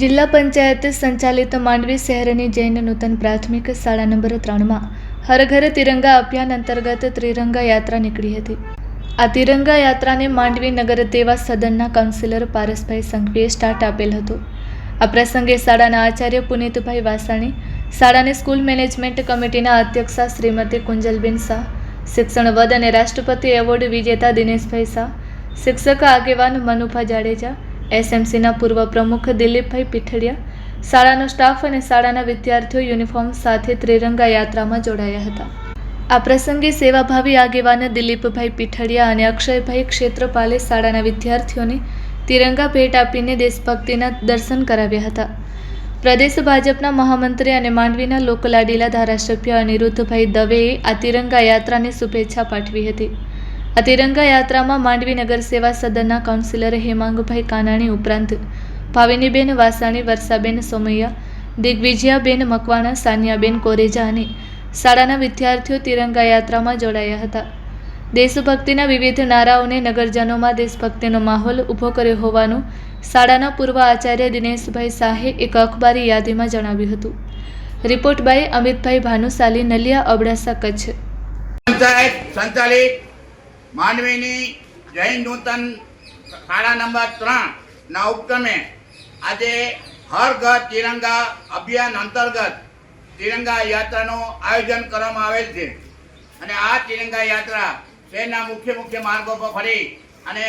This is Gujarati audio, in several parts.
જિલ્લા પંચાયત સંચાલિત માંડવી શહેરની જૈન નૂતન પ્રાથમિક શાળા નંબર 3માં હર ઘર તિરંગા અભિયાન અંતર્ગત ત્રિરંગા યાત્રા નીકળી હતી। આ તિરંગા યાત્રાને માંડવી નગર સેવા સદનના કાઉન્સિલર પારસભાઈ સંઘવીએ સ્ટાર્ટ આપેલ હતો। આ પ્રસંગે શાળાના આચાર્ય પુનિતભાઈ વાસાણી, શાળાની સ્કૂલ મેનેજમેન્ટ કમિટીના અધ્યક્ષા શ્રીમતી કુંજલબેન શાહ, શિક્ષણ વદ અને રાષ્ટ્રપતિ એવોર્ડ વિજેતા દિનેશભાઈ શાહ, શિક્ષક આગેવાન મનુભા જાડેજા, એસએમસીના પૂર્વ પ્રમુખ દિલીપભાઈ પીઠડિયા, શાળાનો સ્ટાફ અને શાળાના વિદ્યાર્થીઓ યુનિફોર્મ સાથે ત્રિરંગા યાત્રામાં જોડાયા હતા। આ પ્રસંગે સેવાભાવી આગેવાન દિલીપભાઈ પીઠડિયા અને અક્ષયભાઈ ક્ષેત્રપાલે શાળાના વિદ્યાર્થીઓને તિરંગા ભેટ આપીને દેશભક્તિના દર્શન કરાવ્યા હતા। પ્રદેશ ભાજપના મહામંત્રી અને માંડવીના લોકલાડીલા ધારાસભ્ય અનિરુદ્ધભાઈ દવેએ આ તિરંગા યાત્રાને શુભેચ્છા પાઠવી હતી। આ તિરંગા યાત્રામાં માંડવી નગર સેવા સદનના કાઉન્સિલર હેમાંગભાઈ કાનાણી ઉપરાંત ભાવિનીબેન વાસાણી, વર્ષાબેન સોમૈયા, દિગ્વિજયાબેન મકવાણા, સાનિયાબેન કોરેજા અને શાળાના વિદ્યાર્થીઓ તિરંગા યાત્રામાં જોડાયા હતા। દેશભક્તિના વિવિધ નારાઓને નગરજનોમાં દેશભક્તિનો માહોલ ઊભો કર્યો હોવાનું શાળાના પૂર્વ આચાર્ય દિનેશભાઈ શાહે એક અખબારી યાદીમાં જણાવ્યું હતું। Report by Amitbhai Bhanushali, Naliya, Abdasa, Kutch. પંચાયત સંચાલિત માંડવીની જૈન નૂતન શાળા નંબર 3 ના ઉપક્રમે આજે હર ઘર તિરંગા અભિયાન અંતર્ગત તિરંગા યાત્રાનું આયોજન કરવામાં આવેલ છે અને આ તિરંગા યાત્રા શહેરના મુખ્ય માર્ગો પર ફરી અને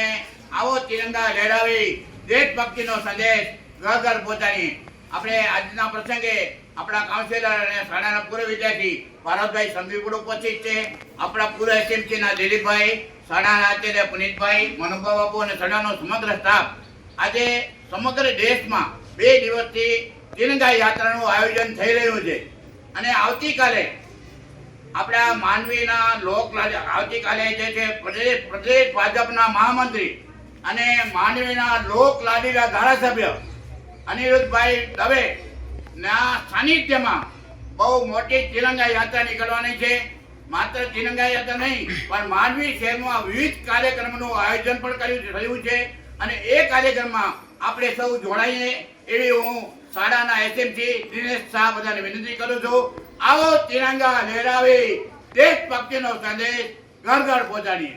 આવો તિરંગા લહેરાવી દેશભક્તિનો સંદેશ ઘર ઘર પહોંચાડી આપણે આજના પ્રસંગે આપણા કાઉન્સિલર અને શાળાના પૂર્વ વિદ્યાર્થી પારસભાઈ સંઘવી પણ ઉપસ્થિત છે। આપણા પૂર્વ એસએમસીના દિલીપભાઈ, શાળાના આચાર્ય પુનિતભાઈ, મનુભા બાપુ અને શાળાનો સમગ્ર સ્ટાફ આજે સમગ્ર દેશમાં 2 દિવસથી તિરંગા યાત્રાનું આયોજન થઈ રહ્યું છે અને આવતીકાલે આપણા માંડવીના આવતીકાલે જે છે પ્રદેશ ભાજપના મહામંત્રી અને માંડવીના લોકલાડીલા ધારાસભ્ય અનિરુદ્ધભાઈ દવે ના સાનિધ્યમાં બહુ મોટી તિરંગા યાત્રા નીકળવાની છે। માત્ર તિરંગા યાત્રા નહીં પણ માંડવી શહેરમાં વિવિધ કાર્યક્રમોનું આયોજન પણ કર્યું છે અને એ કાર્યક્રમમાં આપણે સૌ જોડાઈએ એવી હું શાળાના એસએમસી દિનેશ શાહ બધાને વિનંતી કરું છું। આવો તિરંગા લહેરાવી દેશભક્તિનો સંદેશ ઘર ઘર પહોંચાડીએ।